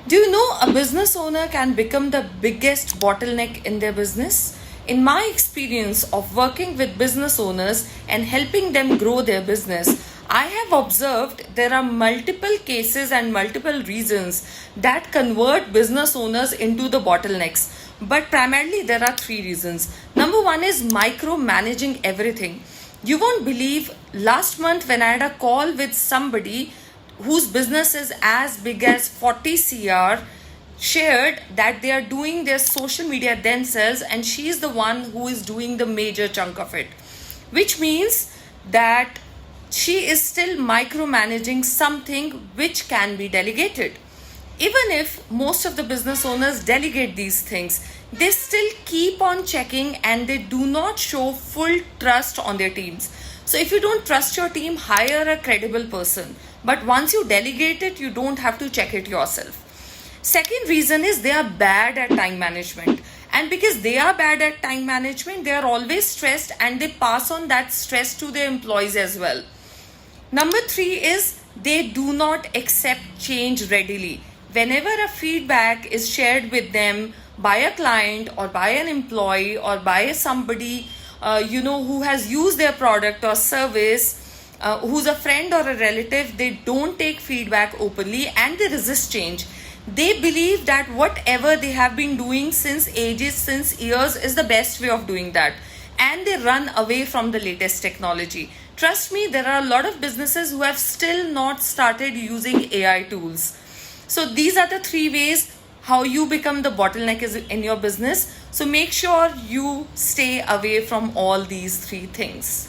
Do you know a business owner can become the biggest bottleneck in their business? In my experience of working with business owners and helping them grow their business, I have observed there are multiple cases and multiple reasons that convert business owners into the bottlenecks. But primarily there are three reasons. Number one is micromanaging everything. You won't believe, last month when I had a call with somebody whose business is as big as 40 CR, shared that they are doing their social media themselves and she is the one who is doing the major chunk of it, which means that she is still micromanaging something which can be delegated. Even if most of the business owners delegate these things, they still keep on checking and they do not show full trust on their teams. So if you don't trust your team, hire a credible person. But once you delegate it, you don't have to check it yourself. Second reason is they are bad at time management. And because they are bad at time management, they are always stressed and they pass on that stress to their employees as well. Number three is they do not accept change readily. Whenever a feedback is shared with them by a client or by an employee or by somebody who has used their product or service, who's a friend or a relative, they don't take feedback openly and they resist change. They believe that whatever they have been doing since ages, since years, is the best way of doing that. And they run away from the latest technology. Trust me, there are a lot of businesses who have still not started using AI tools. So these are the three ways how you become the bottleneck in your business. So make sure you stay away from all these three things.